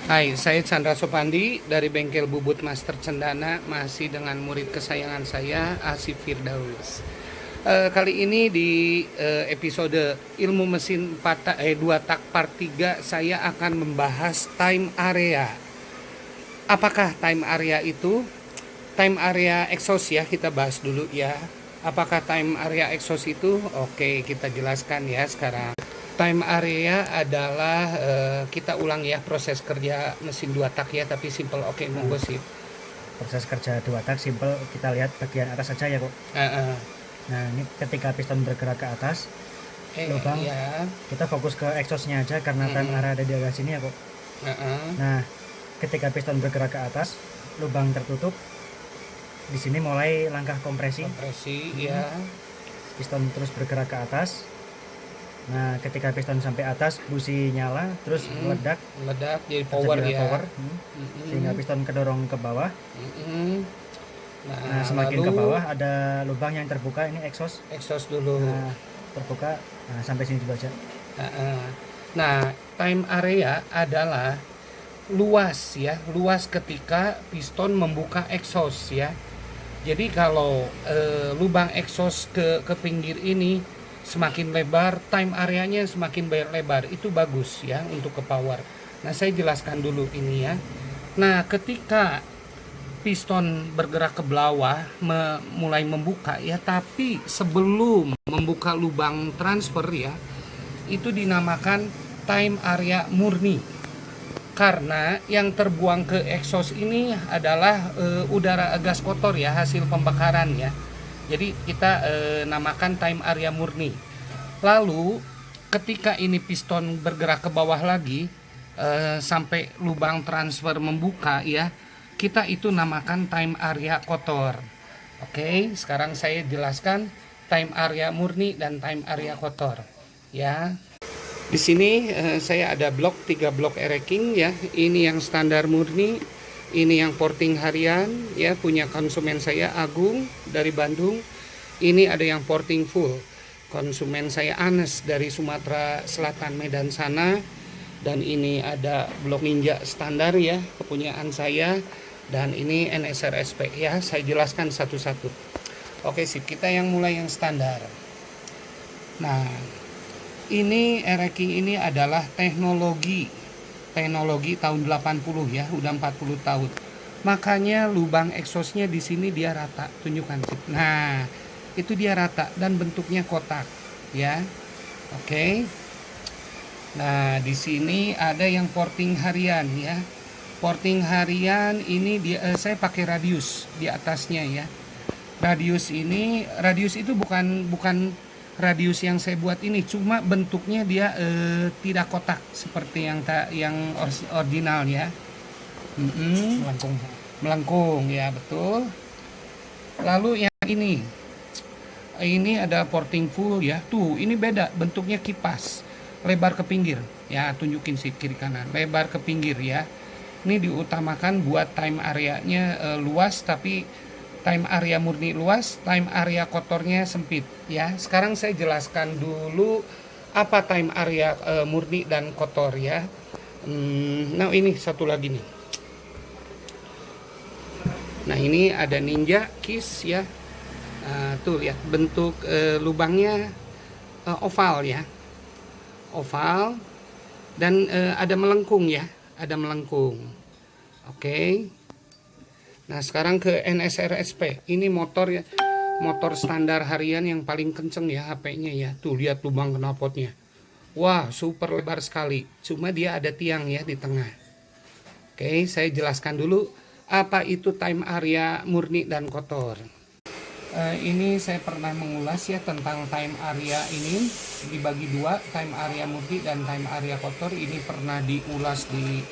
Hai, saya Chandra Sopandi dari Bengkel Bubut Master Cendana, masih dengan murid kesayangan saya, Asif Firdaus. Kali ini di episode Ilmu Mesin 2 Tak Part 3, saya akan membahas time area. Apakah time area itu? Time area exhaust ya, kita bahas dulu ya. Apakah time area exhaust itu? Oke, kita jelaskan ya sekarang. Time area adalah kita ulang ya proses kerja mesin 2 tak ya, tapi simple. Oke, monggo sih. Proses kerja 2 tak simple, kita lihat bagian atas saja ya kok. Nah ini ketika piston bergerak ke atas lubang Ya. kita fokus ke exhaustnya aja karena time area ada di area sini ya kok. Nah ketika piston bergerak ke atas lubang tertutup, di sini mulai langkah kompresi Ya. piston terus bergerak ke atas. Nah ketika piston sampai atas busi nyala terus meledak Jadi power ya. power, sehingga piston kedorong ke bawah. Nah semakin lalu ke bawah ada lubang yang terbuka, ini exhaust dulu. Nah, terbuka. Nah sampai sini dulu aja. Nah, time area adalah luas ya, luas ketika piston membuka exhaust ya. Jadi kalau lubang exhaust ke pinggir ini semakin lebar, time areanya semakin lebar, itu bagus ya untuk ke power. Nah, saya jelaskan dulu ini ya. Nah, ketika piston bergerak ke bawah mulai membuka ya, tapi sebelum membuka lubang transfer ya, itu dinamakan time area murni. Karena yang terbuang ke exhaust ini adalah udara gas kotor ya, hasil pembakaran ya. Jadi kita namakan time area murni. Lalu ketika ini piston bergerak ke bawah lagi sampai lubang transfer membuka ya, kita itu namakan time area kotor. Oke, sekarang saya jelaskan time area murni dan time area kotor ya. Di sini saya ada 3 blok racking ya. Ini yang standar murni, ini yang porting harian ya, punya konsumen saya Agung dari Bandung. Ini ada yang porting full, konsumen saya Anes dari Sumatera Selatan, Medan sana. Dan ini ada blok Ninja standar ya, kepunyaan saya. Dan ini NSR-SP ya, saya jelaskan satu-satu. Oke sip, kita yang mulai yang standar. Nah, ini racking ini adalah teknologi tahun 80 ya, udah 40 tahun. Makanya lubang exhaustnya di sini dia rata, tunjukkan sip. Nah, itu dia rata dan bentuknya kotak ya. Oke. Nah, di sini ada yang porting harian ya. Porting harian ini saya pakai radius di atasnya ya. Radius itu bukan radius yang saya buat ini, cuma bentuknya dia tidak kotak seperti yang original ya. Melengkung ya, betul. Lalu yang ini ada porting full ya. Tuh, ini beda, bentuknya kipas, lebar ke pinggir ya, tunjukin sih kiri kanan, lebar ke pinggir ya. Ini diutamakan buat time areanya luas, tapi time area murni luas, time area kotornya sempit ya. Sekarang saya jelaskan dulu apa time area murni dan kotor ya. Nah, ini satu lagi nih. Nah, ini ada Ninja Kiss ya. Tuh lihat bentuk lubangnya oval ya. Oval dan ada melengkung ya, ada melengkung. Oke. Nah, sekarang ke NSR-SP. Ini motor ya, motor standar harian yang paling kenceng ya HP-nya ya. Tuh lihat lubang knalpotnya. Wah, super lebar sekali. Cuma dia ada tiang ya di tengah. Oke, saya jelaskan dulu apa itu time area murni dan kotor. Ini saya pernah mengulas ya tentang time area ini dibagi 2, time area murni dan time area kotor. Ini pernah diulas di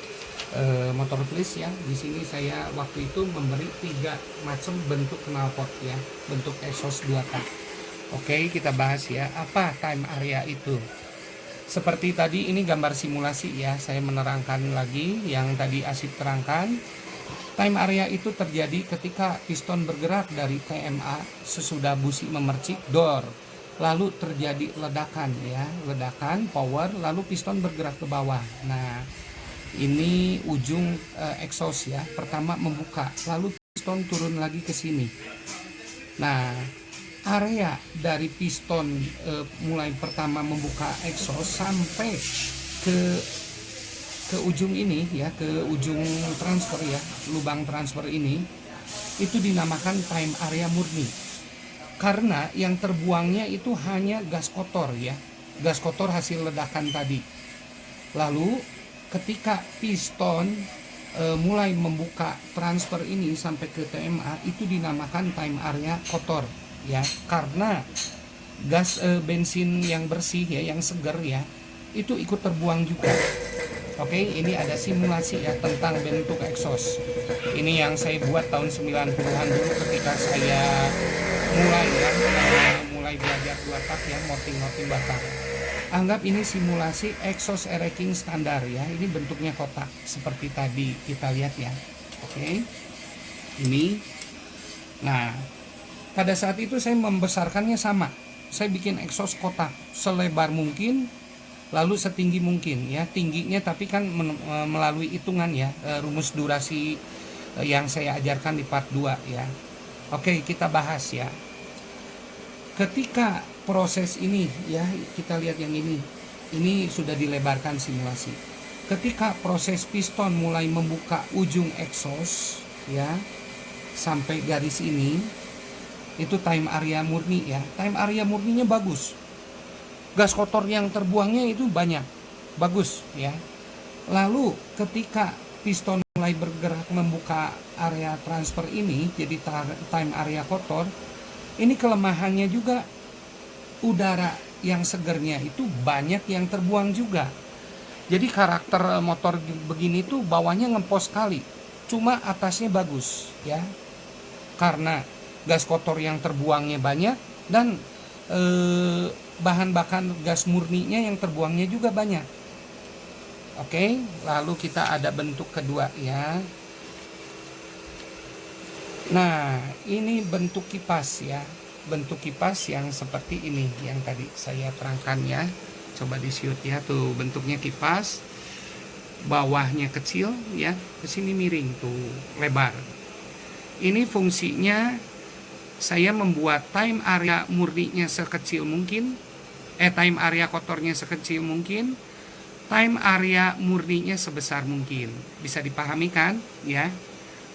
motor please ya. Di sini saya waktu itu memberi 3 macam bentuk knalpot ya, bentuk exhaust 2 tak. Oke, kita bahas ya apa time area itu. Seperti tadi ini gambar simulasi ya, saya menerangkan lagi yang tadi Asif terangkan. Time area itu terjadi ketika piston bergerak dari TMA sesudah busi memercik door, lalu terjadi ledakan ya, ledakan power, lalu piston bergerak ke bawah. Nah, Ini ujung exhaust ya. Pertama membuka, lalu piston turun lagi ke sini. Nah, area dari piston mulai pertama membuka exhaust sampai ke ujung ini ya, ke ujung transfer ya, lubang transfer ini, itu dinamakan time area murni. Karena yang terbuangnya itu hanya gas kotor ya, gas kotor hasil ledakan tadi. Lalu ketika piston mulai membuka transfer ini sampai ke TMA, itu dinamakan time area kotor ya, karena gas bensin yang bersih ya, yang segar ya, itu ikut terbuang juga. Oke, ini ada simulasi ya tentang bentuk exhaust. Ini yang saya buat tahun 90-an dulu ketika saya mulai belajar dua tak ya, moting bakar. Anggap ini simulasi exhaust aerating standar ya. Ini bentuknya kotak seperti tadi kita lihat ya. Oke. Ini. Nah, pada saat itu saya membesarkannya sama. Saya bikin exhaust kotak selebar mungkin, lalu setinggi mungkin ya, tingginya tapi kan melalui hitungan ya, rumus durasi yang saya ajarkan di part 2 ya. Oke, kita bahas ya. Ketika proses ini ya, kita lihat yang ini sudah dilebarkan simulasi. Ketika proses piston mulai membuka ujung exhaust ya, sampai garis ini, itu time area murni ya. Time area murninya bagus. Gas kotor yang terbuangnya itu banyak, bagus ya. Lalu ketika piston mulai bergerak membuka area transfer ini, jadi time area kotor, ini kelemahannya juga udara yang segernya itu banyak yang terbuang juga. Jadi karakter motor begini tuh bawahnya ngempos sekali, cuma atasnya bagus ya, karena gas kotor yang terbuangnya banyak dan bahan bakar gas murninya yang terbuangnya juga banyak. Oke, lalu kita ada bentuk kedua ya. Nah, ini bentuk kipas ya. Bentuk kipas yang seperti ini yang tadi saya terangkan ya. Coba di shoot ya, tuh bentuknya kipas. Bawahnya kecil ya, ke sini miring tuh, lebar. Ini fungsinya saya membuat time area murninya sekecil mungkin, time area kotornya sekecil mungkin, time area murninya sebesar mungkin. Bisa dipahami kan ya?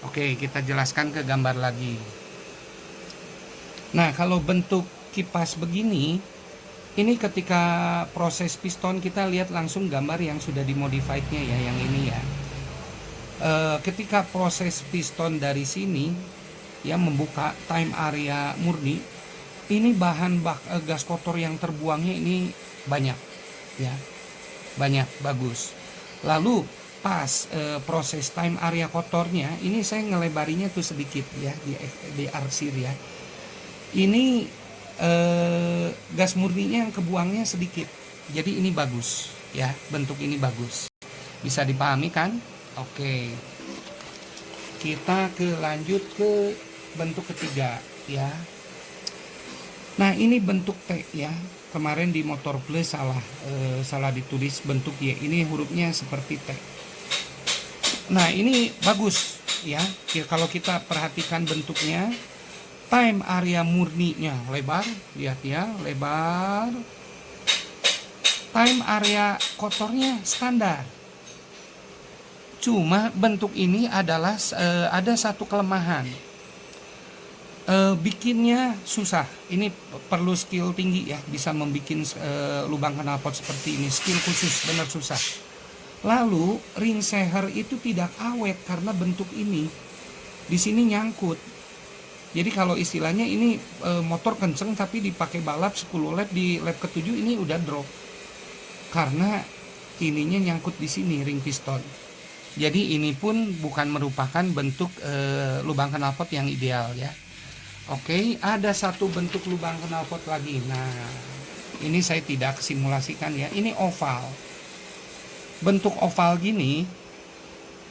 Oke, kita jelaskan ke gambar lagi. Nah, kalau bentuk kipas begini, ini ketika proses piston kita lihat langsung gambar yang sudah dimodifiednya ya, yang ini ya. Ketika proses piston dari sini yang membuka time area murni, ini bahan gas kotor yang terbuangnya ini banyak ya, banyak, bagus. Lalu pas proses time area kotornya ini saya ngelebarinya tuh sedikit ya, di arsir ya. Ini gas murninya yang kebuangnya sedikit, jadi ini bagus ya, bentuk ini bagus, bisa dipahami kan? Oke, kita lanjut ke bentuk ketiga ya. Nah, ini bentuk T ya. Kemarin di motor plus salah ditulis bentuk Y, ini hurufnya seperti T. Nah, ini bagus ya. Kalau kita perhatikan bentuknya, time area murninya lebar, lihat ya, lebar. Time area kotornya standar. Cuma bentuk ini adalah ada satu kelemahan. Bikinnya susah. Ini perlu skill tinggi ya, bisa membuat lubang knalpot seperti ini. Skill khusus, benar susah. Lalu ring seher itu tidak awet karena bentuk ini di sini nyangkut. Jadi kalau istilahnya ini motor kenceng tapi dipakai balap 10 lap, di lap ke-7 ini udah drop. Karena ininya nyangkut di sini ring piston. Jadi ini pun bukan merupakan bentuk lubang knalpot yang ideal ya. Oke, ada satu bentuk lubang knalpot lagi. Nah, ini saya tidak simulasikan ya. Ini oval. Bentuk oval gini,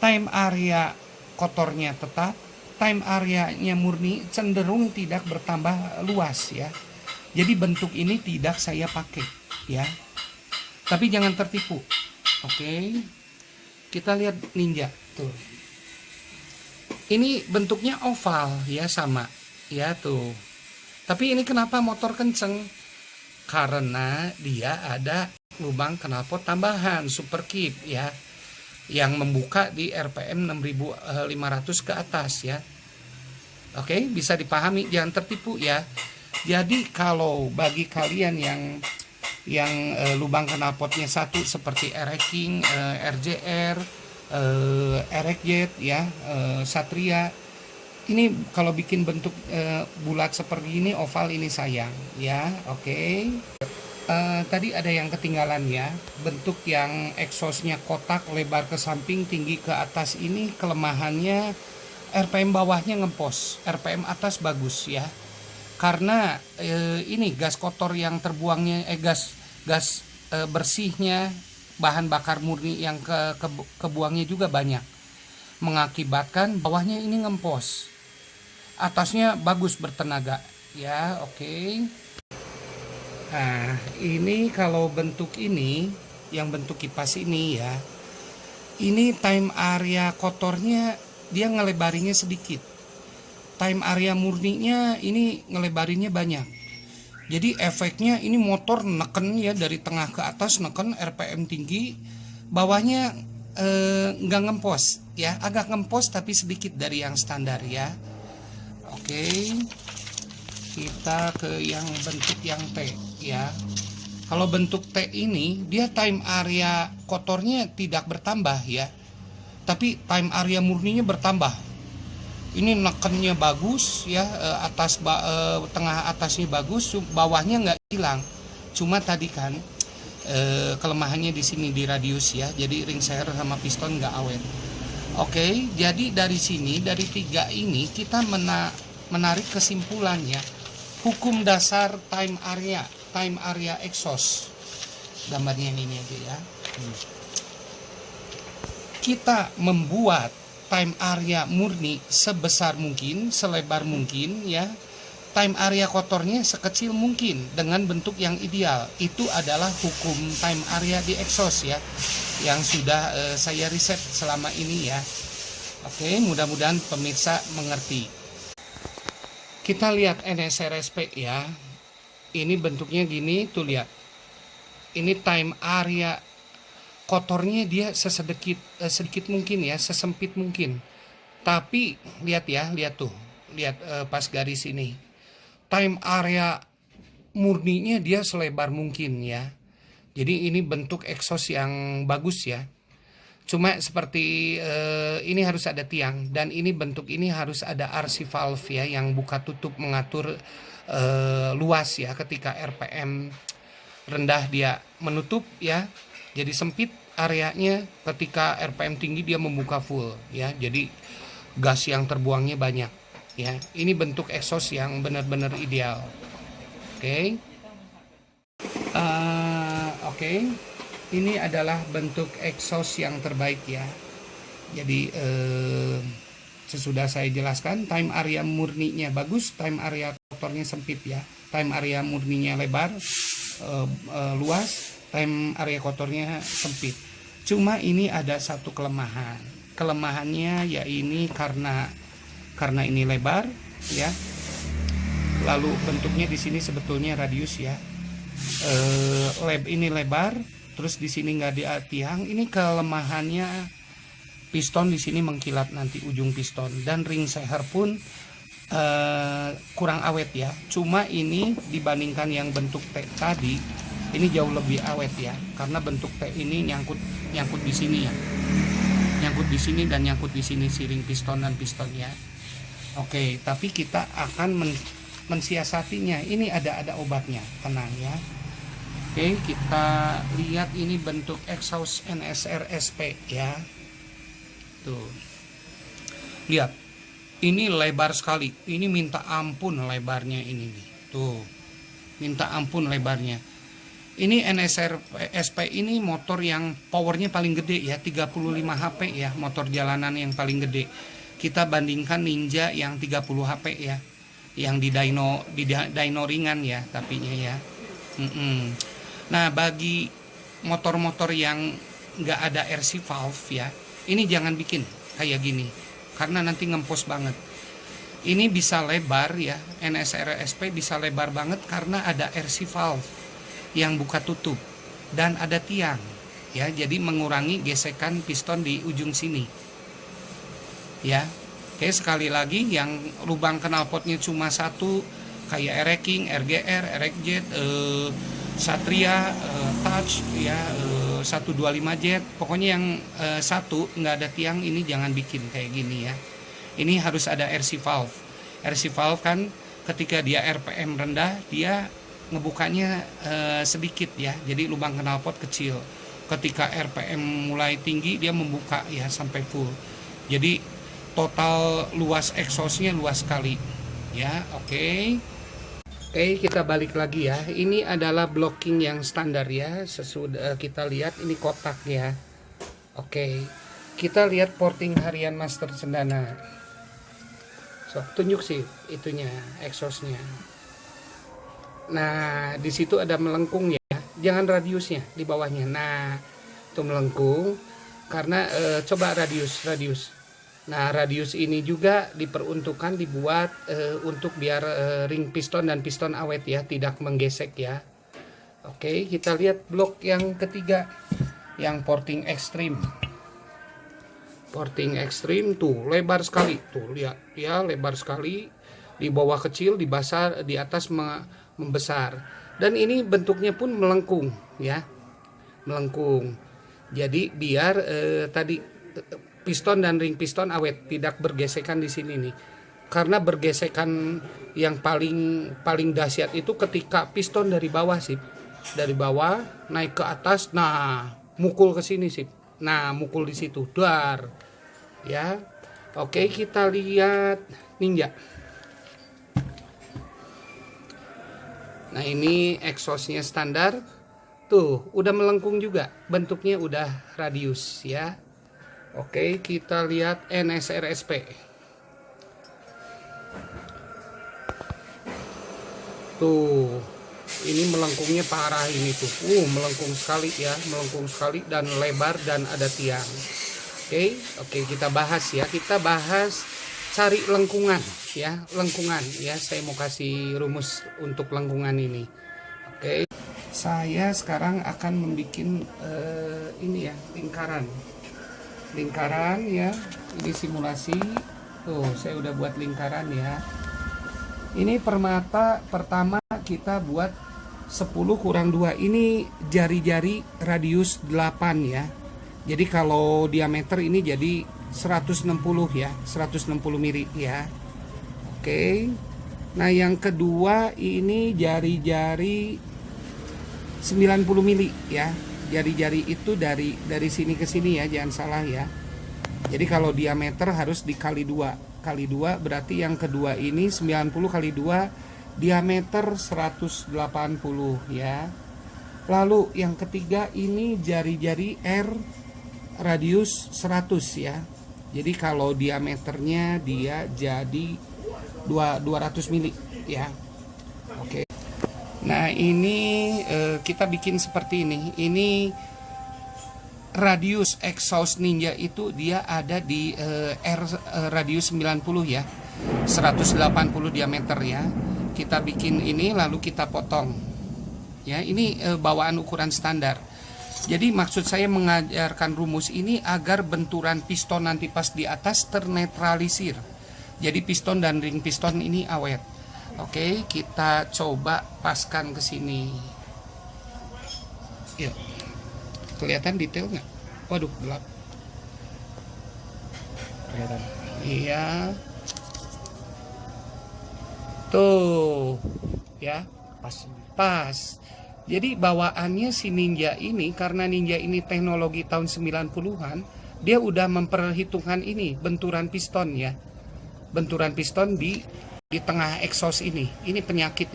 time area kotornya tetap, time area-nya murni cenderung tidak bertambah luas ya. Jadi bentuk ini tidak saya pakai ya. Tapi jangan tertipu. Oke. Kita lihat Ninja tuh. Ini bentuknya oval ya, sama ya tuh. Tapi ini kenapa motor kenceng? Karena dia ada lubang knalpot tambahan super kit ya, yang membuka di RPM 6500 ke atas ya. Oke, bisa dipahami, jangan tertipu ya. Jadi kalau bagi kalian yang lubang knalpotnya satu seperti Erek King, RJR, Erek Jet ya, Satria, ini kalau bikin bentuk bulat seperti ini, oval, ini sayang ya. Oke. Tadi ada yang ketinggalan ya, bentuk yang exhaustnya kotak, lebar ke samping, tinggi ke atas. Ini kelemahannya RPM bawahnya ngempos, RPM atas bagus ya. Karena ini gas kotor yang terbuangnya, gas bersihnya, bahan bakar murni yang kebuangnya juga banyak, mengakibatkan bawahnya ini ngempos, atasnya bagus bertenaga ya. Oke. Nah, ini kalau bentuk ini, yang bentuk kipas ini ya, ini time area kotornya dia ngelebarinya sedikit. Time area murninya ini ngelebarinya banyak. Jadi efeknya ini motor neken ya, dari tengah ke atas neken, RPM tinggi, bawahnya nggak ngempos ya, agak ngempos tapi sedikit dari yang standar ya. Oke. Kita ke yang bentuk yang T ya. Kalau bentuk T ini dia time area kotornya tidak bertambah ya, tapi time area murninya bertambah. Ini nekennya bagus ya, tengah atasnya bagus, bawahnya nggak hilang. Cuma tadi kan kelemahannya di sini di radius ya, jadi ring seher sama piston nggak awet. Oke, jadi dari sini, dari tiga ini kita menarik kesimpulannya, hukum dasar time area exhaust. Gambarnya ini aja ya. Kita membuat time area murni sebesar mungkin, selebar mungkin ya. Time area kotornya sekecil mungkin dengan bentuk yang ideal. Itu adalah hukum time area di exhaust ya, yang sudah saya riset selama ini ya. Oke, mudah-mudahan pemirsa mengerti. Kita lihat NSRSP ya. Ini bentuknya gini, tuh lihat. Ini time area kotornya dia sedikit mungkin ya, sesempit mungkin. Tapi lihat ya, lihat tuh, lihat pas garis ini. Time area murninya dia selebar mungkin ya. Jadi ini bentuk exhaust yang bagus ya. Cuma seperti ini harus ada tiang, dan ini bentuk ini harus ada RC valve ya, yang buka tutup mengatur luas ya. Ketika RPM rendah dia menutup ya, jadi sempit areanya. Ketika RPM tinggi dia membuka full ya, jadi gas yang terbuangnya banyak ya. Ini bentuk exhaust yang benar-benar ideal. Oke. Oke. Ini adalah bentuk exhaust yang terbaik ya. Jadi sesudah saya jelaskan, time area murninya bagus, time area kotornya sempit ya. Time area murninya lebar, luas, time area kotornya sempit. Cuma ini ada satu kelemahan. Kelemahannya ya ini karena ini lebar ya. Lalu bentuknya di sini sebetulnya radius ya. Ini lebar, terus di sini nggak ada tiang. Ini kelemahannya, piston di sini mengkilat nanti ujung piston, dan ring seher pun kurang awet ya. Cuma ini dibandingkan yang bentuk T tadi, ini jauh lebih awet ya, karena bentuk T ini nyangkut di sini ya, nyangkut di sini dan nyangkut di sini siring piston dan pistonnya. Oke, tapi kita akan mensiasatinya. Ini ada obatnya, tenang ya. Oke, kita lihat ini bentuk exhaust NSR-SP ya. Tuh, lihat, ini lebar sekali. Ini minta ampun lebarnya ini nih. Tuh, minta ampun lebarnya. Ini NSR SP ini motor yang powernya paling gede ya, 35 HP ya, motor jalanan yang paling gede. Kita bandingkan Ninja yang 30 HP ya, yang di dyno ringan ya tapinya ya. Nah, bagi motor-motor yang nggak ada RC valve ya, ini jangan bikin kayak gini karena nanti ngempos banget. Ini bisa lebar ya, NSRSP bisa lebar banget karena ada RC valve yang buka tutup dan ada tiang ya, jadi mengurangi gesekan piston di ujung sini ya. Oke, sekali lagi yang lubang knalpotnya cuma satu kayak Ereking, RGR, Erekjet, Satria, Touch ya, 125 jet, pokoknya yang satu nggak ada tiang, ini jangan bikin kayak gini ya. Ini harus ada RC valve. RC valve kan ketika dia RPM rendah dia ngebukanya sedikit ya, jadi lubang knalpot kecil. Ketika RPM mulai tinggi dia membuka ya sampai full. Jadi total luas exhaustnya luas sekali ya. Oke, kita balik lagi ya. Ini adalah blocking yang standar ya. Sesudah kita lihat ini kotak ya. Oke, kita lihat porting harian master cendana. So, tunjuk sih itunya, exhaustnya. Nah, di situ ada melengkung ya. Jangan radiusnya di bawahnya. Nah, itu melengkung karena coba radius. Nah, radius ini juga diperuntukkan dibuat untuk biar ring piston dan piston awet ya, tidak menggesek ya. Oke, kita lihat blok yang ketiga, yang porting ekstrim. Porting ekstrim tuh lebar sekali, tuh lihat ya, lebar sekali. Di bawah kecil, di basar, di atas membesar. Dan ini bentuknya pun melengkung ya, melengkung. Jadi biar tadi piston dan ring piston awet, tidak bergesekan di sini nih. Karena bergesekan yang paling dahsyat itu ketika piston dari bawah sih, dari bawah naik ke atas, nah mukul ke sini sih. Nah, mukul di situ, dar. Ya. Oke, kita lihat Ninja. Nah, ini exhaustnya standar. Tuh, udah melengkung juga. Bentuknya udah radius ya. Oke, kita lihat NSRSP. Tuh, ini melengkungnya parah ini tuh. Melengkung sekali ya, melengkung sekali dan lebar dan ada tiang. Oke, kita bahas ya. Kita bahas cari lengkungan ya, lengkungan ya. Saya mau kasih rumus untuk lengkungan ini. Oke. Saya sekarang akan membuat ini ya, lingkaran ya. Ini simulasi. Tuh, saya udah buat lingkaran ya. Ini permata pertama kita buat 10 kurang 2. Ini jari-jari radius 8 ya. Jadi kalau diameter ini jadi 160 ya, 160 mili ya. Oke. Nah, yang kedua ini jari-jari 90 mili ya. Jari-jari itu dari sini ke sini ya, jangan salah ya. Jadi kalau diameter harus dikali 2. Kali 2 berarti yang kedua ini 90 kali 2 diameter 180 ya. Lalu yang ketiga ini jari-jari R radius 100 ya. Jadi kalau diameternya dia jadi 200 mili ya. Oke. Nah, ini kita bikin seperti ini. Ini radius exhaust Ninja itu dia ada di R radius 90 ya. 180 diameter ya. Kita bikin ini lalu kita potong. Ya, ini bawaan ukuran standar. Jadi maksud saya mengajarkan rumus ini agar benturan piston nanti pas di atas ternetralisir. Jadi piston dan ring piston ini awet. Oke, kita coba paskan ke sini. Yuk. Kelihatan detail nggak? Waduh, gelap. Kelihatan. Iya. Tuh. Ya, pas. Jadi bawaannya si Ninja ini, karena Ninja ini teknologi tahun 90-an, dia udah memperhitungkan ini, benturan piston ya. Benturan piston di tengah exhaust ini. Ini penyakit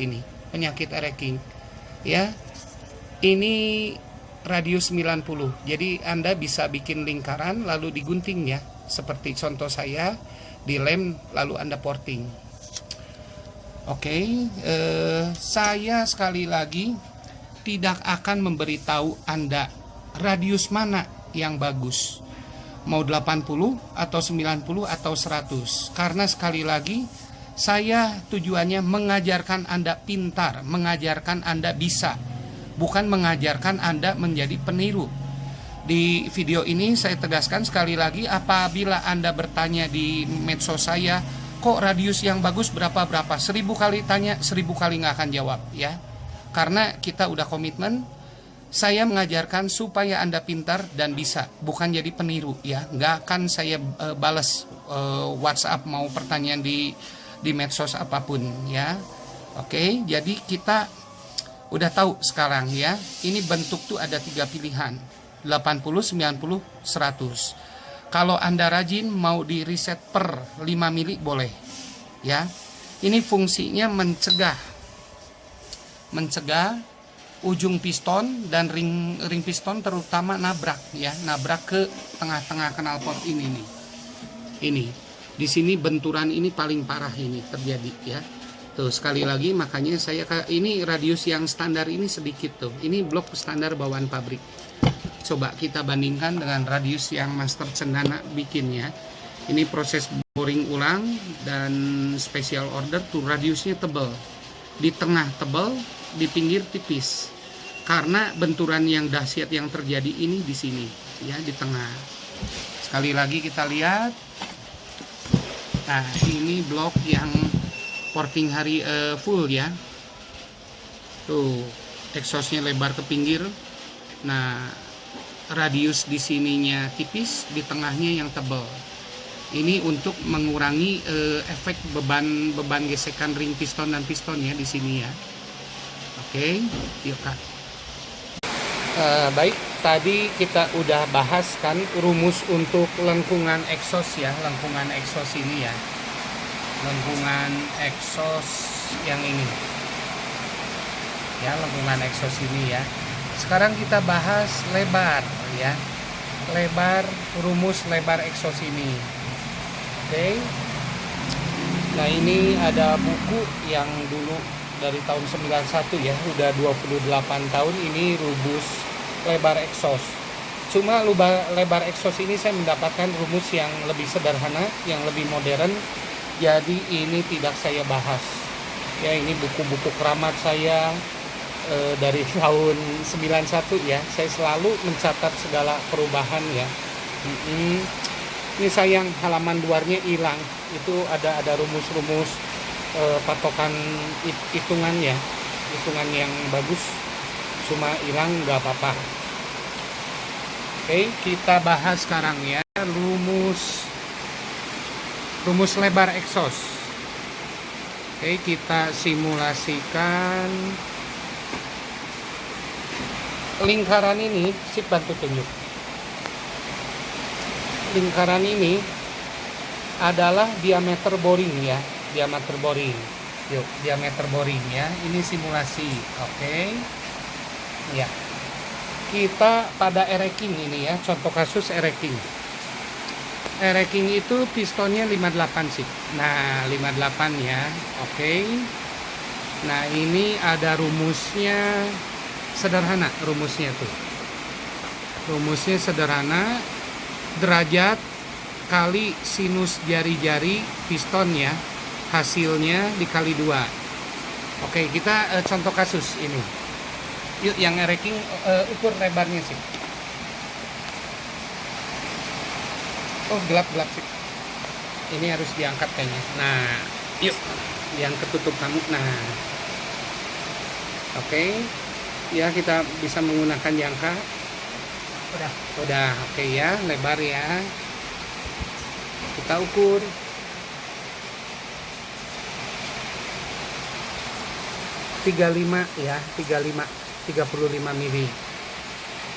Ereking. Ya. Ini radius 90. Jadi Anda bisa bikin lingkaran lalu digunting ya. Seperti contoh saya, dilem lalu Anda porting. Oke, saya sekali lagi tidak akan memberitahu Anda radius mana yang bagus, mau 80 atau 90 atau 100. Karena sekali lagi saya tujuannya mengajarkan Anda pintar, mengajarkan Anda bisa, bukan mengajarkan Anda menjadi peniru. Di video ini saya tegaskan sekali lagi, apabila Anda bertanya di medsos saya, kok radius yang bagus berapa-berapa, 1000 kali tanya, 1000 kali nggak akan jawab ya. Karena kita udah komitmen, saya mengajarkan supaya Anda pintar dan bisa, bukan jadi peniru ya. Nggak akan saya balas WhatsApp mau pertanyaan di medsos apapun ya. Oke, jadi kita udah tahu sekarang ya. Ini bentuk tuh ada 3 pilihan, 80, 90, 100. Kalau Anda rajin mau di reset per 5 mili boleh ya. Ini fungsinya mencegah ujung piston dan ring piston terutama nabrak ya, nabrak ke tengah-tengah knalpot ini nih. Ini di sini benturan ini paling parah ini terjadi ya. Tuh sekali lagi, makanya saya ini radius yang standar ini sedikit tuh. Ini blok standar bawaan pabrik. Coba kita bandingkan dengan radius yang Master Cendana bikin ya. Ini proses boring ulang dan special order tuh radiusnya tebal. Di tengah tebal, di pinggir tipis. Karena benturan yang dahsyat yang terjadi ini di sini ya, di tengah. Sekali lagi kita lihat. Nah, ini blok yang porting hari full ya. Tuh, exhaustnya lebar ke pinggir. Nah, radius di sininya tipis, di tengahnya yang tebal. Ini untuk mengurangi efek beban gesekan ring piston dan piston ya di sini ya. Oke, yuk Kak. Baik, tadi kita udah bahas kan rumus untuk lengkungan exhaust ya, lengkungan exhaust ini ya. Lengkungan exhaust yang ini. Ya, lengkungan exhaust ini ya. Sekarang kita bahas lebar ya. Rumus lebar exhaust ini. Oke. Nah, ini ada buku yang dulu dari tahun 91 ya, udah 28 tahun ini rumus lebar exhaust. Cuma lebar exhaust ini saya mendapatkan rumus yang lebih sederhana, yang lebih modern. Jadi ini tidak saya bahas. Ya, ini buku-buku keramat saya dari tahun 91 ya. Saya selalu mencatat segala perubahan ya. Ini sayang halaman luarnya hilang. Itu ada rumus-rumus patokan hitungannya, hitungan yang bagus, cuma hilang nggak apa-apa. Oke, kita bahas sekarang ya rumus lebar exhaust. Oke, kita simulasikan lingkaran ini. Sip, bantu tunjuk. Lingkaran ini adalah diameter boring ya, diameter boring. Yuk, diameter boring ya. Ini simulasi. Oke. Ya. Kita pada ereking ini ya, contoh kasus ereking. Ereking itu pistonnya 58 sih. Nah, 58 ya. Oke. Nah, ini ada rumusnya sederhana, rumusnya tuh. Rumusnya sederhana, derajat kali sinus jari-jari piston ya, hasilnya dikali 2. Oke, kita contoh kasus ini. Yuk, yang ereking ukur lebarnya sih. Oh, gelap sih. Ini harus diangkat kayaknya. Nah, yuk, yang ketutup kamu. Nah, oke. Ya, kita bisa menggunakan jangka. Udah, oke ya, lebar ya. Kita ukur. ya, 35 mili.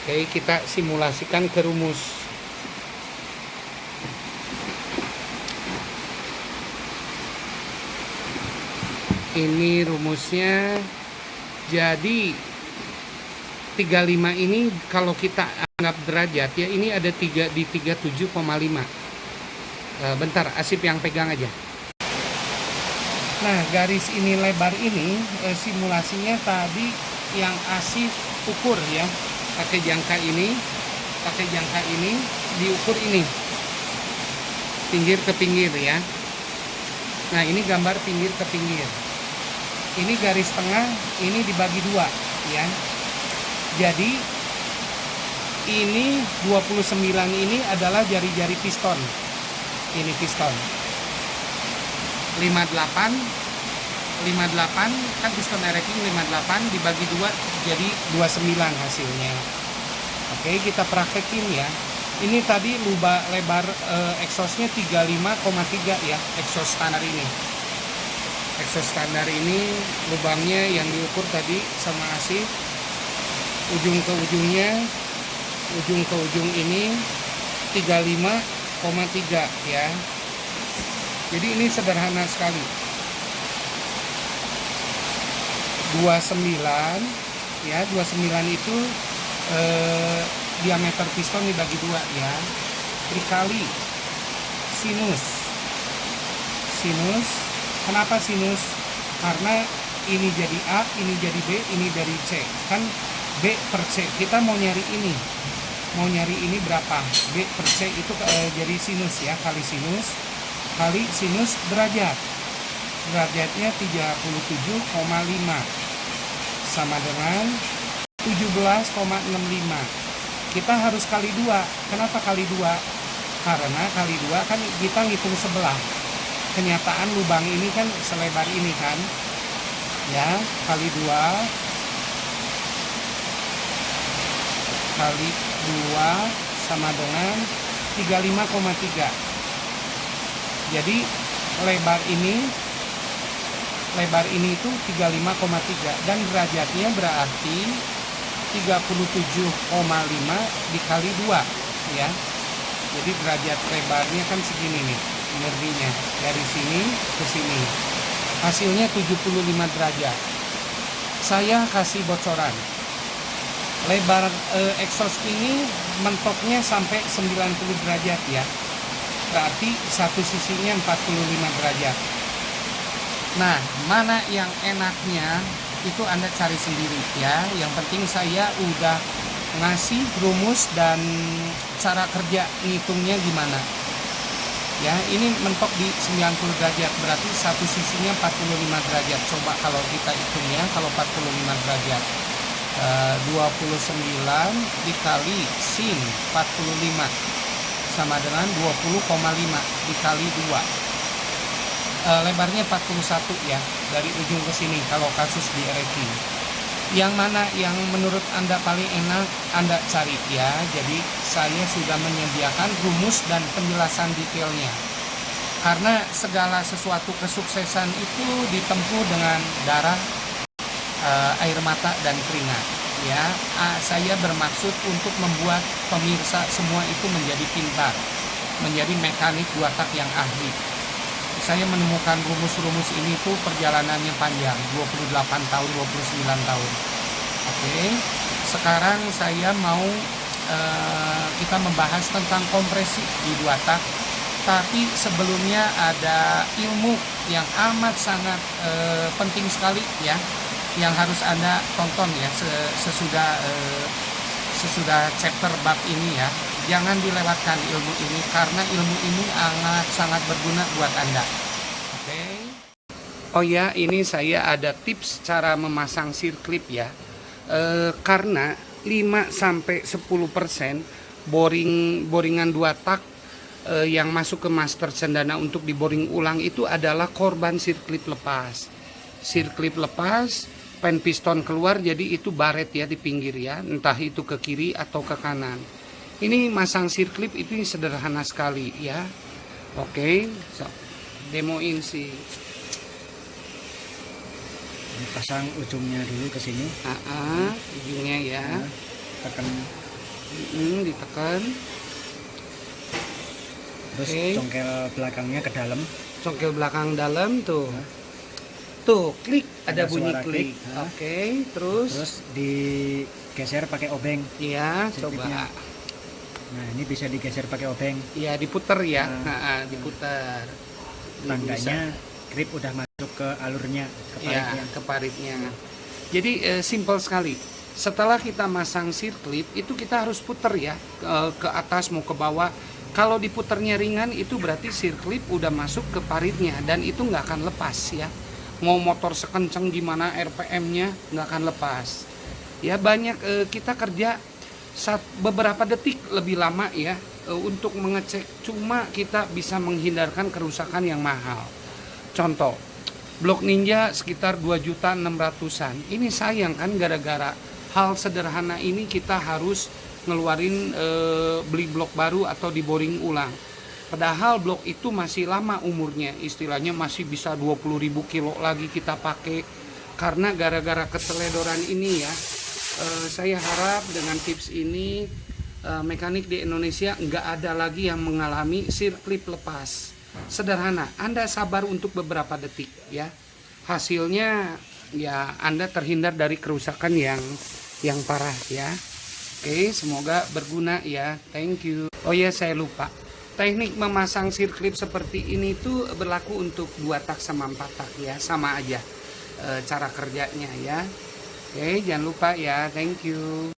Oke, kita simulasikan ke rumus. Ini rumusnya. Jadi 35 ini kalau kita anggap derajat ya, ini ada 3 di 37,5. Bentar, Asip yang pegang aja. Nah, garis ini lebar ini simulasinya tadi yang Asif ukur ya. pakai jangka ini diukur ini pinggir ke pinggir ya. Nah ini gambar pinggir ke pinggir, ini garis tengah ini dibagi 2 ya. Jadi ini 29 ini adalah jari-jari piston, ini piston 58 kan piston ereking 58 dibagi 2 jadi 29 hasilnya. Oke, kita praktekin ya. Ini tadi lebar exhaustnya 35,3 ya, exhaust standar ini. Exhaust standar ini lubangnya yang diukur tadi sama Asif, ujung ke ujung ini 35,3 ya. Jadi ini sederhana sekali. 29 ya, 29 itu diameter piston dibagi 2 ya, dikali sinus. Kenapa sinus? Karena ini jadi A, ini jadi B, ini dari C, kan B per C. Kita mau nyari ini berapa, B per C itu jadi sinus ya, kali sinus derajatnya 37,5 sama dengan 17,65. Kita harus kali 2. Kenapa kali 2? Karena kali 2 kan kita ngitung sebelah. Kenyataan lubang ini kan selebar ini kan. Ya, kali 2 sama dengan 35,3. Jadi lebar ini itu 35,3 dan derajatnya berarti 37,5 dikali 2 ya. Jadi derajat lebarnya kan segini nih, energinya dari sini ke sini. Hasilnya 75 derajat. Saya kasih bocoran. Lebar exhaust ini mentoknya sampai 90 derajat ya. Berarti satu sisinya 45 derajat. Nah, mana yang enaknya itu Anda cari sendiri ya. Yang penting saya udah ngasih rumus dan cara kerja ngitungnya gimana. Ya, ini mentok di 90 derajat, berarti satu sisinya 45 derajat. Coba kalau kita hitung ya, kalau 45 derajat 29 dikali sin 45 sama dengan 20,5 dikali 2. Lebarnya 41 ya, dari ujung ke sini kalau kasus di ereking. Yang mana yang menurut Anda paling enak Anda cari ya. Jadi saya sudah menyediakan rumus dan penjelasan detailnya. Karena segala sesuatu kesuksesan itu ditempuh dengan darah, air mata dan keringat ya. Saya bermaksud untuk membuat pemirsa semua itu menjadi pintar, menjadi mekanik 2 tak yang ahli. Saya menemukan rumus-rumus ini tuh perjalanannya panjang, 28 tahun, 29 tahun. Oke, sekarang saya mau kita membahas tentang kompresi di 2 tak. Tapi sebelumnya ada ilmu yang amat sangat penting sekali ya, yang harus Anda tonton ya sesudah chapter bab ini ya. Jangan dilewatkan ilmu ini karena ilmu ini sangat berguna buat Anda. Oke. Oh ya, ini saya ada tips cara memasang sirklip ya. Karena 5-10% boringan 2 tak yang masuk ke master cendana untuk diboring ulang itu adalah korban sirklip lepas. Sirklip lepas, pen piston keluar, jadi itu baret ya di pinggir ya, entah itu ke kiri atau ke kanan. Ini masang sirklip itu sederhana sekali ya. Oke, so, demoin sih. Pasang ujungnya dulu ke sini. Ujungnya ya. Tekan. Ditekan. Terus congkel belakangnya ke dalam. Congkel belakang dalam tuh. Tuh, klik, ada bunyi klik. Oke, terus digeser pakai obeng. Iya, coba. Nah, ini bisa digeser pakai obeng. Iya, diputer ya. Diputer. Tandanya grip udah masuk ke alurnya, ke paritnya. Ya, ke paritnya. Jadi simple sekali. setelah kita masang sirklip itu kita harus puter ya, ke atas mau ke bawah. Kalau diputernya ringan itu berarti sirklip udah masuk ke paritnya dan itu nggak akan lepas ya. Mau motor sekencang gimana RPM-nya nggak akan lepas. Ya banyak kita kerja beberapa detik lebih lama ya untuk mengecek, cuma kita bisa menghindarkan kerusakan yang mahal. Contoh, blok Ninja sekitar 2.600.000-an. Ini sayang kan, gara-gara hal sederhana ini kita harus ngeluarin beli blok baru atau diboring ulang. Padahal blok itu masih lama umurnya, istilahnya masih bisa 20.000 kilo lagi kita pakai. Karena gara-gara keteledoran ini ya, saya harap dengan tips ini mekanik di Indonesia nggak ada lagi yang mengalami sirklip lepas. Sederhana, Anda sabar untuk beberapa detik ya. Hasilnya ya Anda terhindar dari kerusakan yang parah ya. Oke, semoga berguna ya. Thank you. Oh ya, saya lupa. Teknik memasang sirklip seperti ini tuh berlaku untuk 2 tak sama 4 tak ya, sama aja cara kerjanya ya. Oke, jangan lupa ya. Thank you.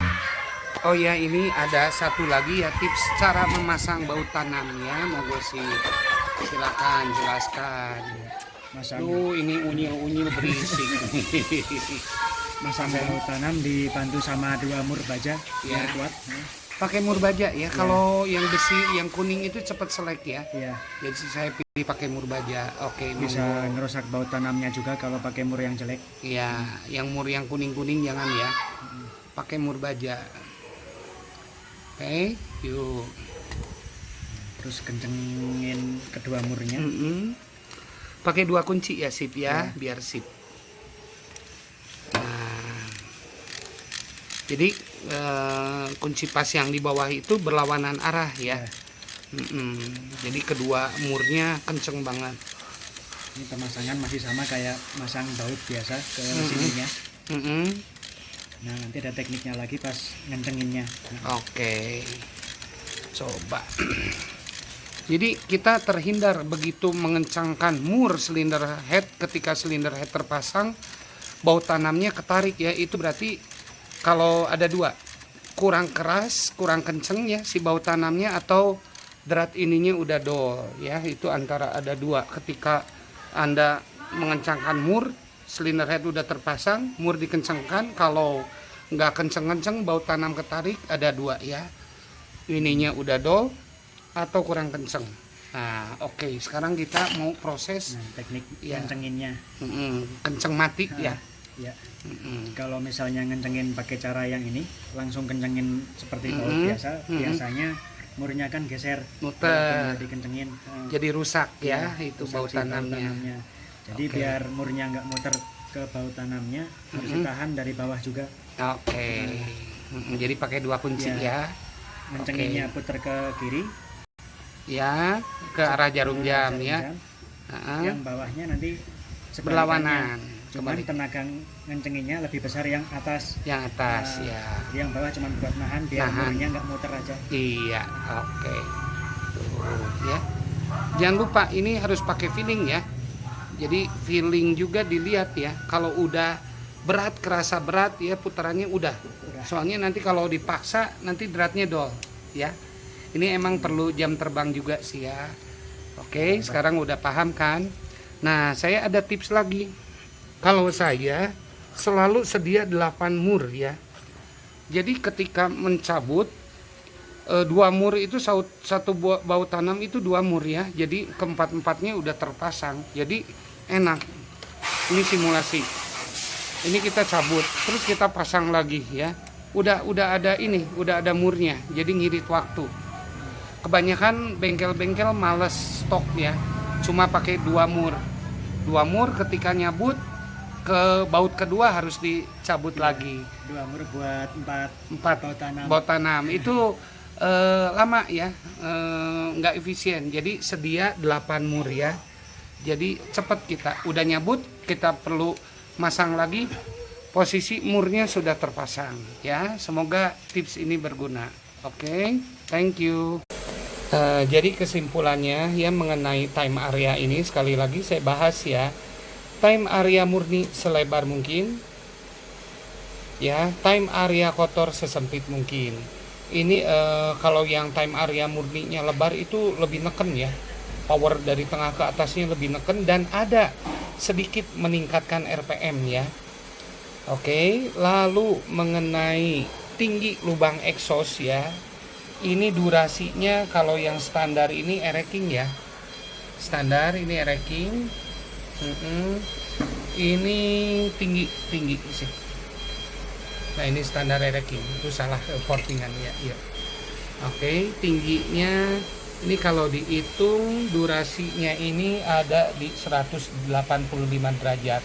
Oh ya, ini ada satu lagi ya tips cara memasang baut tanam ya. Monggo sih, silakan jelaskan. Tuh ini unyil-unyil berisik. Masang baut tanam dibantu sama 2 mur baja biar kuat. Pakai mur baja ya. Kalau yang besi, yang kuning itu cepat selek ya. Iya. Jadi saya pilih pakai mur baja. Oke, bisa ngerusak baut tanamnya juga kalau pakai mur yang jelek. Iya, yang mur yang kuning-kuning jangan ya. Pakai mur baja. Oke, yuk. Terus kencengin kedua murnya. Pakai 2 kunci ya, sip ya, biar sip. Nah, jadi kunci pas yang di bawah itu berlawanan arah ya. Jadi kedua murnya kenceng banget. Ini pemasangan masih sama kayak masang baut biasa ke sininya. Nah, nanti ada tekniknya lagi pas ngencenginnya. Oke, coba. Jadi kita terhindar begitu mengencangkan mur silinder head. Ketika silinder head terpasang, baut tanamnya ketarik ya. Itu berarti kalau ada 2, kurang keras, kurang kenceng ya si baut tanamnya, atau drat ininya udah dol ya. Itu antara ada 2. Ketika Anda mengencangkan mur, silinder head udah terpasang, mur dikencangkan. Kalau nggak kenceng-kenceng, baut tanam ketarik, ada 2 ya. Ininya udah dol atau kurang kenceng. Nah, oke. Sekarang kita mau proses teknik ngencenginnya. Kenceng mati ya. Ya. Kalau misalnya ngencengin pakai cara yang ini, langsung kencengin seperti baut biasa, biasanya murnya kan geser, muter, dikencengin, jadi rusak ya, itu rusak baut tanamnya. Jadi biar murnya nggak muter ke baut tanamnya, harus ditahan dari bawah juga. Oke. Jadi pakai 2 kunci ya. Ngencenginnya puter ke kiri. Ya, ke arah jarum jam ya. Yang bawahnya nanti berlawanan. Cuman tenaga ngencenginnya lebih besar yang atas. Yang atas ya. Yang bawah cuma buat nahan biar murnya nggak muter aja. Iya, oke. Tuh ya. Jangan lupa ini harus pakai feeling ya. Jadi feeling juga dilihat ya. Kalau udah berat, kerasa berat ya, putarannya udah. Soalnya nanti kalau dipaksa nanti dratnya dol ya. Ini emang perlu jam terbang juga sih ya. Oke, sekarang udah paham kan? Nah, saya ada tips lagi. Kalau saya selalu sedia 8 mur ya. Jadi ketika mencabut 2 mur itu satu baut tanam itu 2 mur ya. Jadi keempat-empatnya udah terpasang. Jadi enak. Ini simulasi. Ini kita cabut, terus kita pasang lagi ya. Udah ada ini, udah ada murnya. Jadi ngirit waktu. Kebanyakan bengkel-bengkel males stok ya. Cuma pakai 2 mur. 2 mur ketika nyabut ke baut kedua harus dicabut lagi. 2 mur buat 4 baut tanam. Baut tanam itu lama ya, nggak efisien. Jadi sedia 8 mur ya. Jadi cepat kita udah nyabut, kita perlu masang lagi. Posisi murnya sudah terpasang ya. Semoga tips ini berguna. Oke, thank you. Jadi kesimpulannya ya mengenai time area ini, sekali lagi saya bahas ya. Time area murni selebar mungkin, ya. Time area kotor sesempit mungkin. Ini kalau yang time area murninya lebar itu lebih neken ya, power dari tengah ke atasnya lebih neken dan ada sedikit meningkatkan RPM ya. Oke, lalu mengenai tinggi lubang exhaust ya, ini durasinya kalau yang standar ini ereking ya, standar ini ereking. Ini tinggi sih. Nah ini standar ereking, itu salah portingan ya. Iya. Oke, tingginya ini kalau dihitung durasinya ini ada di 185 derajat.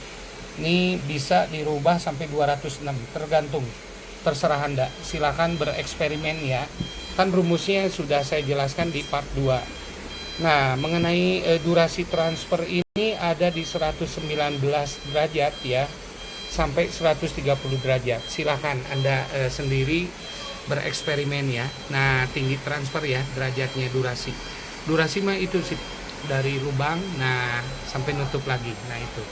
Ini bisa dirubah sampai 206, tergantung, terserah Anda. Silakan bereksperimen ya. Kan rumusnya sudah saya jelaskan di part 2. Nah, mengenai durasi transfer ini ada di 119 derajat ya, sampai 130 derajat. Silakan Anda sendiri bereksperimen ya. Nah, tinggi transfer ya, derajatnya durasi. Durasi mah itu sih dari lubang, nah sampai nutup lagi. Nah itu.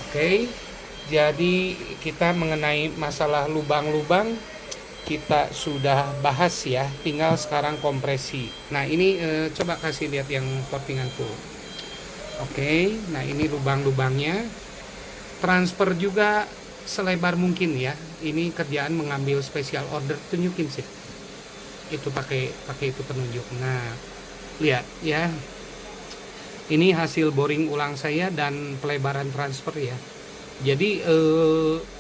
Oke, jadi kita mengenai masalah lubang-lubang kita sudah bahas ya, tinggal sekarang kompresi. Nah ini coba kasih lihat yang portinganku. Oke, nah ini lubang-lubangnya. Transfer juga selebar mungkin ya. Ini kerjaan mengambil special order, tunjukin sih. Itu pakai itu penunjuk. Nah, lihat ya. Ini hasil boring ulang saya dan pelebaran transfer ya. Jadi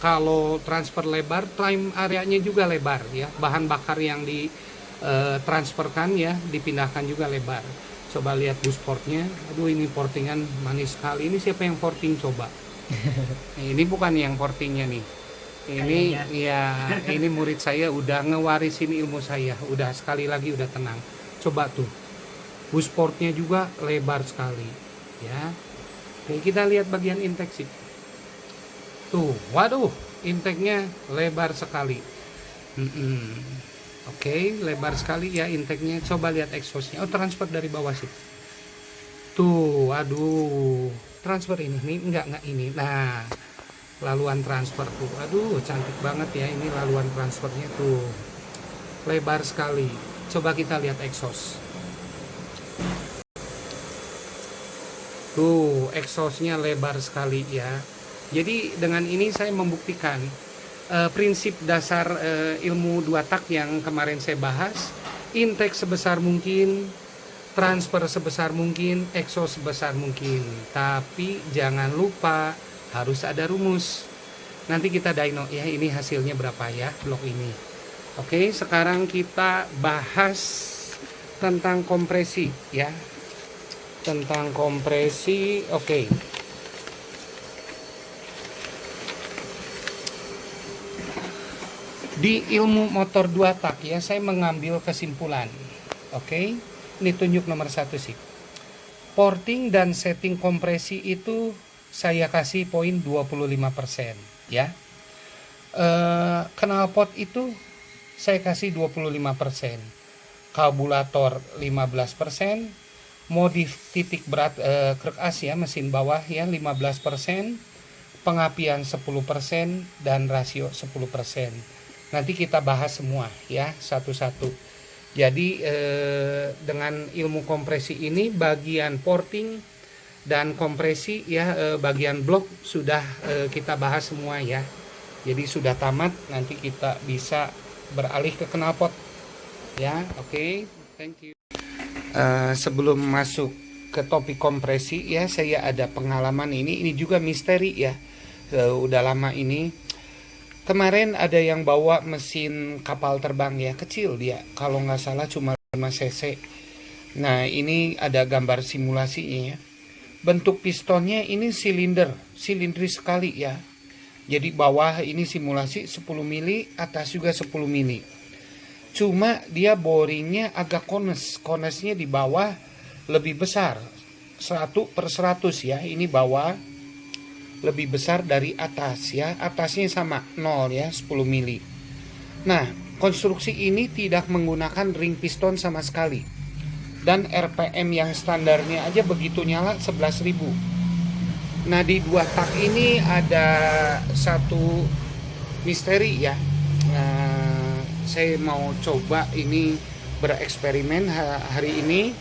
kalau transfer lebar, time areanya juga lebar ya. Bahan bakar yang ditransferkan ya, dipindahkan juga lebar. Coba lihat busportnya. Aduh ini portingan manis sekali. Ini siapa yang porting coba? Ini bukan yang portingnya nih. Ini ya, ini murid saya udah ngewarisin ilmu saya. Udah sekali lagi udah tenang. Coba tuh. Busportnya juga lebar sekali ya. Oke, kita lihat bagian intake sih. Tuh, waduh, intake-nya lebar sekali. Oke, lebar sekali ya intake-nya. Coba lihat exhaust-nya. Oh, transfer dari bawah sih. Tuh, aduh. Transfer ini enggak ini. Nah, laluan transfer tuh. Aduh, cantik banget ya ini laluan transfernya tuh. Lebar sekali. Coba kita lihat exhaust. Tuh, exhaust-nya lebar sekali ya. Jadi dengan ini saya membuktikan prinsip dasar ilmu 2 tak yang kemarin saya bahas. Intake sebesar mungkin, transfer sebesar mungkin, exhaust sebesar mungkin. Tapi jangan lupa harus ada rumus. Nanti kita dyno ya, ini hasilnya berapa ya blok ini. Oke, sekarang kita bahas tentang kompresi ya. Tentang kompresi, oke. Di ilmu motor 2 tak ya, saya mengambil kesimpulan. Oke, ini tunjuk nomor 1 sih. Porting dan setting kompresi itu saya kasih poin 25% ya. Knalpot itu saya kasih 25%. Karburator 15%. Modif titik berat krek as ya, mesin bawah ya 15%, pengapian 10% dan rasio 10%. Nanti kita bahas semua ya satu-satu. Jadi dengan ilmu kompresi ini bagian porting dan kompresi ya, bagian blok sudah kita bahas semua ya. Jadi sudah tamat, nanti kita bisa beralih ke knalpot ya. Oke, thank you. Sebelum masuk ke topik kompresi ya, saya ada pengalaman ini juga misteri ya. Udah lama ini. Kemarin ada yang bawa mesin kapal terbang ya, kecil dia, kalau nggak salah cuma 5 cc. Nah ini ada gambar simulasinya ya. Bentuk pistonnya ini silindris sekali ya. Jadi bawah ini simulasi 10 mili, atas juga 10 mili. Cuma dia boringnya agak konesnya di bawah lebih besar, 1/100 ya. Ini bawah lebih besar dari atas ya. Atasnya sama 0 ya, 10 mili. Nah, konstruksi ini tidak menggunakan ring piston sama sekali. Dan RPM yang standarnya aja begitu nyala 11.000. Nah, di 2 tak ini ada satu misteri ya. Saya mau coba ini bereksperimen hari ini.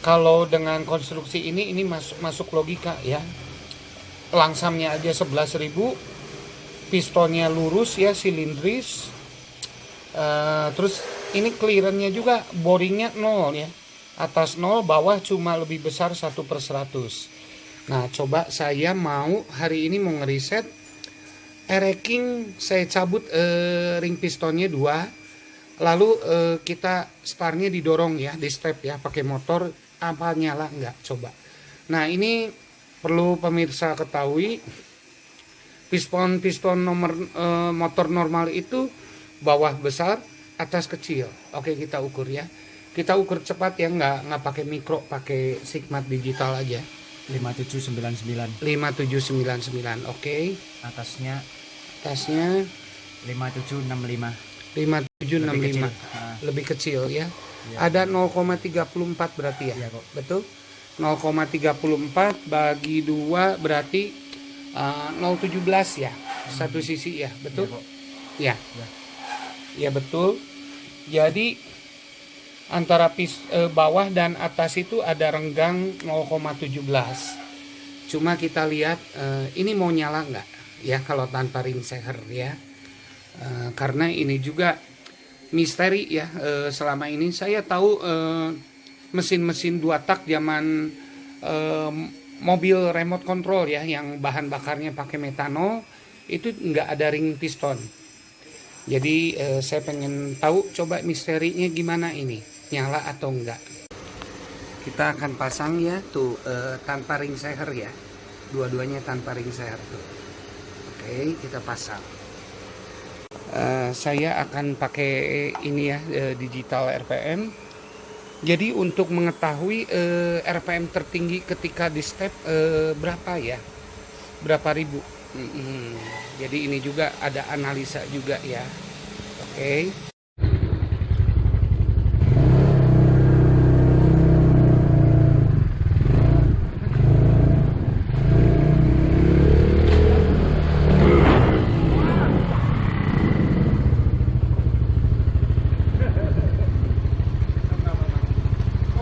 Kalau dengan konstruksi ini masuk logika ya. Langsamnya aja 11.000, pistonnya lurus ya, silindris. Terus ini clearance-nya juga, boringnya 0 ya. Atas 0, bawah cuma lebih besar 1/100. Nah, coba saya mau hari ini mau ngeriset Ereking. Saya cabut ring pistonnya 2. Lalu kita startnya didorong ya, di step ya, pakai motor. Apa nyala enggak? Coba. Nah, ini perlu pemirsa ketahui, piston motor normal itu bawah besar, atas kecil. Oke, kita ukur ya. Kita ukur cepat ya, nggak pakai mikro, pakai Sigmat digital aja. 5799. 5799. Oke. Atasnya 5765. 5765. Lebih kecil ya. Ada 0,34 berarti ya. Iya kok. Betul? 0,34 bagi 2 berarti 0,17 ya. Satu sisi ya, betul? Iya, Ya. Ya betul. Jadi antara bawah dan atas itu ada renggang 0,17. Cuma kita lihat ini mau nyala nggak ya kalau tanpa ring seher ya. Karena ini juga misteri ya. Selama ini saya tahu mesin-mesin 2 tak zaman mobil remote control ya, yang bahan bakarnya pakai metanol, itu nggak ada ring piston. Jadi saya pengen tahu coba misterinya gimana ini, nyala atau enggak. Kita akan pasang ya tuh tanpa ring seher ya, dua-duanya tanpa ring seher tuh. Oke, kita pasang. Saya akan pakai ini ya, digital RPM. Jadi untuk mengetahui RPM tertinggi ketika di step berapa ya, berapa ribu. Jadi ini juga ada analisa juga ya. Oke.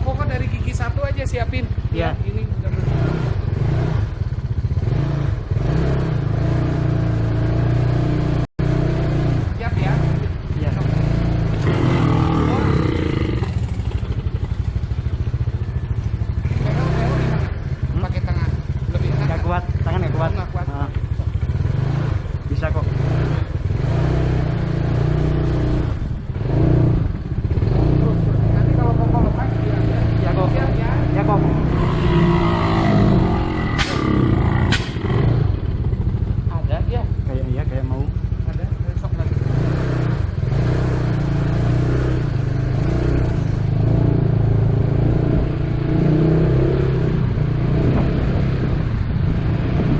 Pokoknya dari gigi 1 aja siapin. Ya. Ini udah siap ya. Iya. Pakai tangan. Lebih enak. Nggak kuat, tangan nggak kuat. Nggak kuat. Bisa kok. Nanti kalau pokok lepas Ya kok. siap ya. Ya kok. Ada ya. Kayak mau. Ada. Besok lagi.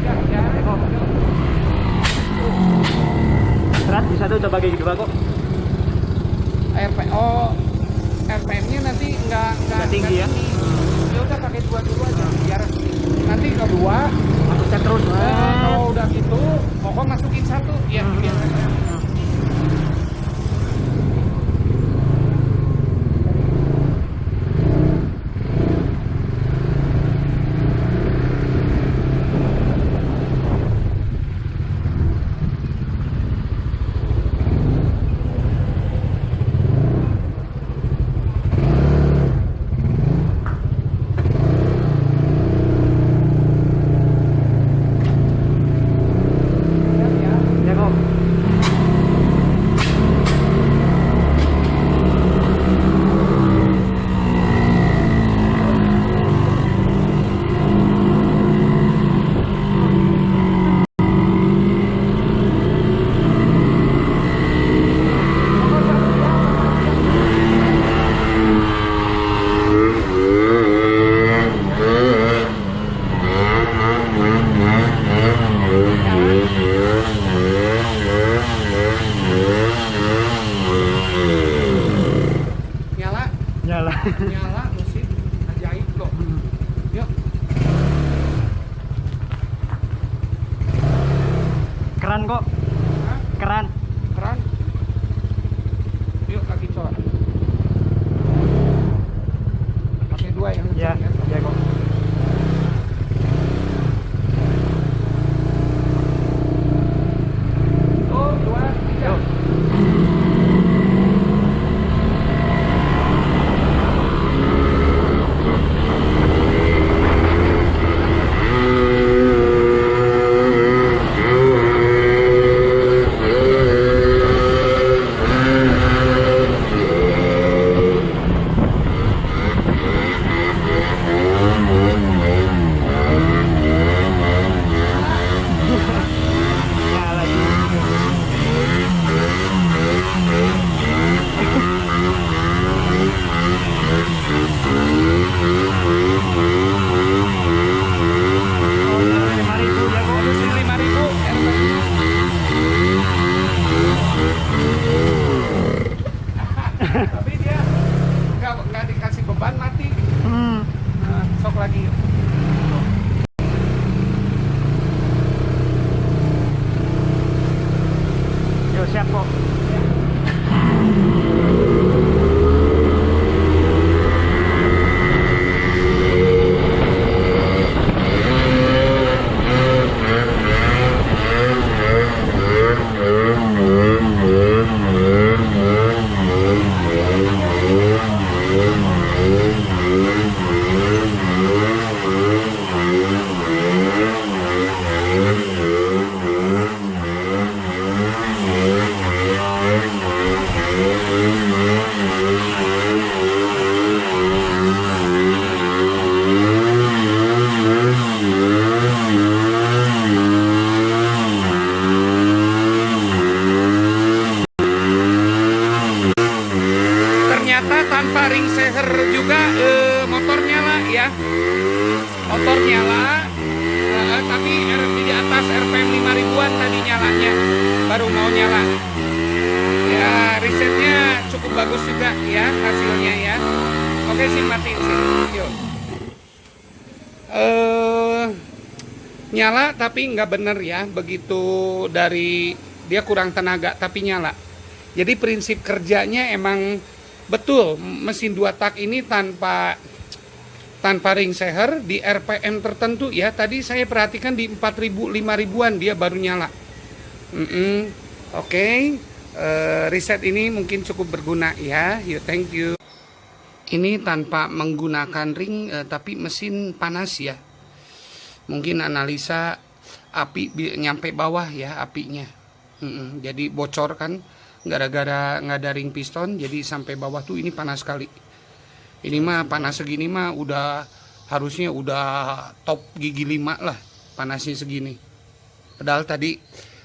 Siap ya. Ya kok. Berat bisa tuh, coba gigi 2 kok. RPM-nya nanti nggak tinggi ya? Ya udah pakai 2 dulu aja biar nanti kedua Masuk step terus. kalau udah gitu pokok masukin 1 ya biar Ya kok. nyala Nyala. nyala mesin ajaib loh. Yuk. Keren kok. Hah? keran. Keran. Yuk kaki cor. Pakai 2 yang Ya, kencang ya kok. Oh, 2, 3. Yuk. Tapi dia nggak dikasih beban mati. Nah, sok lagi. Yuk, siap kok. Ternyata tanpa ring seher juga motor nyala ya. Motor nyala, tapi di atas RPM 5000-an tadi nyalanya, baru mau nyala. Ya, risetnya cukup bagus juga ya hasilnya ya. Oke sih, matiin sih. Yuk. Nyala tapi nggak bener ya. Begitu dari dia kurang tenaga tapi nyala. Jadi prinsip kerjanya emang betul, mesin 2 tak ini tanpa ring seher di RPM tertentu ya. Tadi saya perhatikan di 4000 5000-an dia baru nyala. Oke. Riset ini mungkin cukup berguna ya. Yuk, thank you. Ini tanpa menggunakan ring tapi mesin panas ya. Mungkin analisa api nyampe bawah ya apinya. Jadi bocor kan gara-gara nggak ada ring piston, jadi sampai bawah tuh ini panas sekali. Ini mah panas segini mah udah harusnya udah top gigi 5 lah panasnya segini. Padahal tadi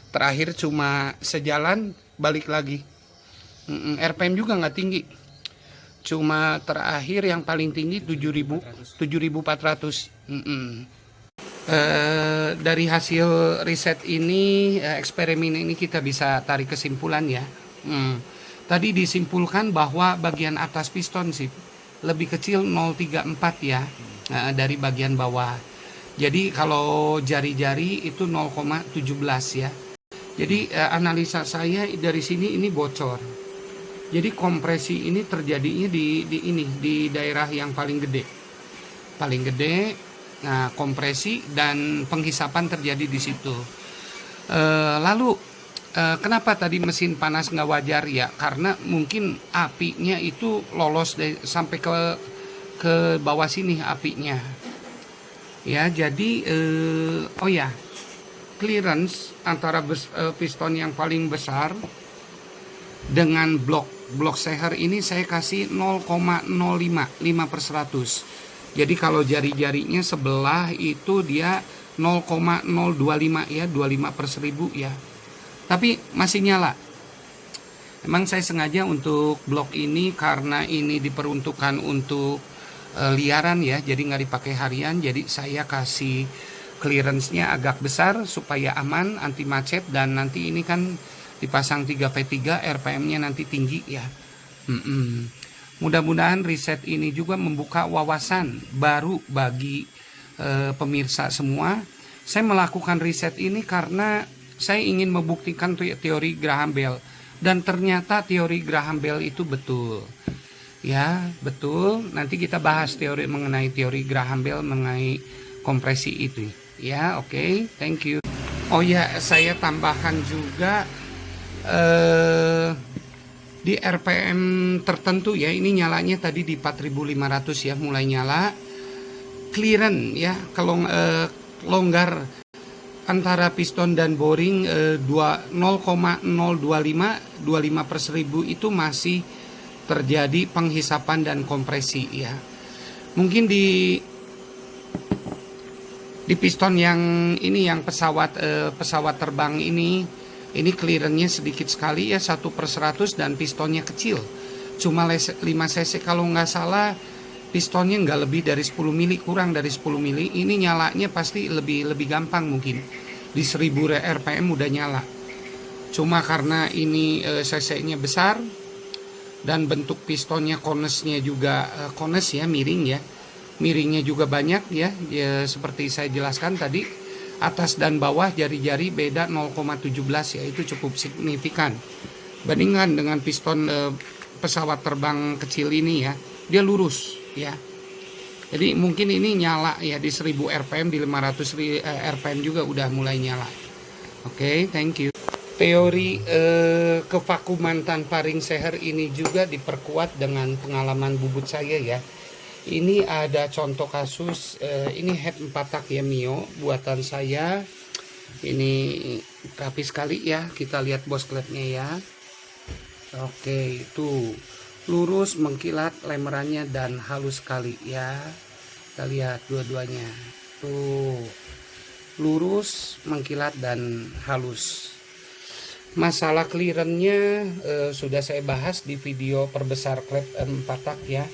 terakhir cuma sejalan balik lagi. RPM juga nggak tinggi. Cuma terakhir yang paling tinggi 7400. Dari hasil riset ini, eksperimen ini kita bisa tarik kesimpulan ya. Tadi disimpulkan bahwa bagian atas piston sih lebih kecil 034 ya dari bagian bawah. Jadi kalau jari-jari itu 0,17 ya. Jadi analisa saya dari sini ini bocor. Jadi kompresi ini terjadinya di daerah yang paling gede. Nah, kompresi dan penghisapan terjadi di situ. Lalu kenapa tadi mesin panas nggak wajar ya? Karena mungkin apinya itu lolos sampai ke bawah sini apinya. Ya, jadi clearance antara piston yang paling besar dengan blok seher ini saya kasih 0,05 5/100. Jadi kalau jari-jarinya sebelah itu dia 0,025 ya, 25/1000 ya. Tapi masih nyala. Emang saya sengaja untuk blok ini karena ini diperuntukkan untuk liaran ya, jadi nggak dipakai harian. Jadi saya kasih clearance-nya agak besar supaya aman, anti macet, dan nanti ini kan dipasang 3V3, RPM-nya nanti tinggi ya. Mudah-mudahan riset ini juga membuka wawasan baru bagi pemirsa semua. Saya melakukan riset ini karena saya ingin membuktikan teori Graham Bell, dan ternyata teori Graham Bell itu betul. Ya, betul. Nanti kita bahas mengenai teori Graham Bell mengenai kompresi itu. Ya, oke. Thank you. Oh ya, saya tambahkan juga di RPM tertentu ya, ini nyalanya tadi di 4500 ya, mulai nyala. Clearance ya, kalau longgar antara piston dan boring 0,025 per 1000 itu masih terjadi penghisapan dan kompresi ya. Mungkin di piston yang ini, yang pesawat terbang ini clearance-nya sedikit sekali ya, 1/100, dan pistonnya kecil, cuma 5 cc kalau nggak salah. Pistonnya nggak lebih dari 10 mili, kurang dari 10 mili. Ini nyalanya pasti lebih gampang, mungkin di 1000 rpm udah nyala. Cuma karena ini cc-nya besar dan bentuk pistonnya konesnya juga kones ya, miring ya, miringnya juga banyak ya, seperti saya jelaskan tadi. Atas dan bawah jari-jari beda 0,17 ya, itu cukup signifikan. Bandingkan dengan piston pesawat terbang kecil ini ya, dia lurus ya. Jadi mungkin ini nyala ya di 1000 rpm, di 500 rpm juga udah mulai nyala. Oke, thank you. Teori kevakuman tanpa ring seher ini juga diperkuat dengan pengalaman bubut saya ya. Ini ada contoh kasus, ini head 4 tak ya Mio, buatan saya. Ini rapi sekali ya, kita lihat bos klepnya ya. Oke, itu lurus, mengkilat lemerannya, dan halus sekali ya. Kita lihat dua-duanya. Tuh, lurus, mengkilat, dan halus. Masalah clearance-nya sudah saya bahas di video perbesar klep 4 tak ya.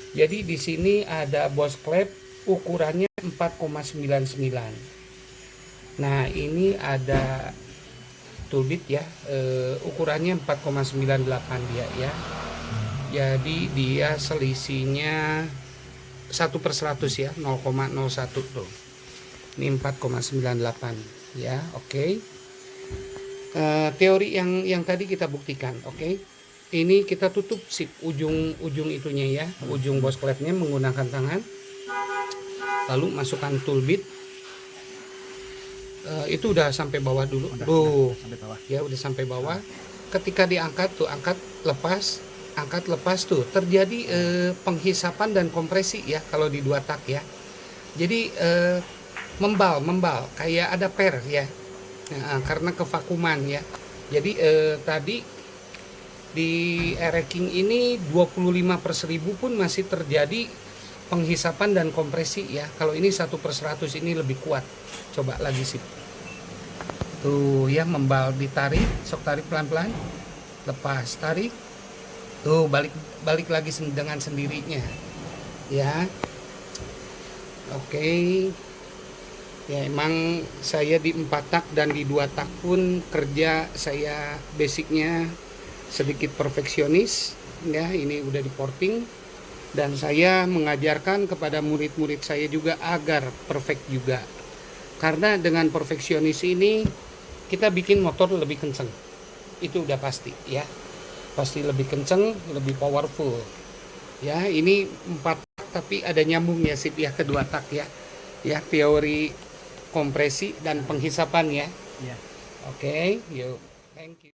Jadi di sini ada bos klep ukurannya 4,99. Nah, ini ada toolbit ya, ukurannya 4,98 dia ya. Jadi dia selisihnya 1/100 ya, 0,01 tuh. Ini 4,98 ya, oke. Teori yang tadi kita buktikan, oke. Ini kita tutup sip ujung itunya ya, ujung bos klepnya menggunakan tangan. Lalu masukkan toolbit. Itu udah sampai bawah dulu. Tuh, sampai bawah. Ya udah sampai bawah. Ketika diangkat tuh, angkat lepas tuh, terjadi penghisapan dan kompresi ya kalau di 2 tak ya. Jadi membal kayak ada per ya. Nah, karena kevakuman ya. Jadi tadi di ranking ini 25/1000 pun masih terjadi penghisapan dan kompresi ya. Kalau ini 1/100 ini lebih kuat. Coba lagi sih. Tuh ya, membal, ditarik, sok tarik pelan-pelan. Lepas, tarik. Tuh balik lagi dengan sendirinya. Ya. Oke. Ya, emang saya di 4 tak dan di 2 tak pun kerja saya basicnya sedikit perfeksionis ya. Ini udah di porting, dan saya mengajarkan kepada murid-murid saya juga agar perfect juga, karena dengan perfeksionis ini kita bikin motor lebih kenceng, itu udah pasti ya, pasti lebih kenceng, lebih powerful ya. Ini 4 tak tapi ada nyambungnya sih ya ke 2 tak ya, ya teori kompresi dan penghisapan ya. Oke, yuk, thank you.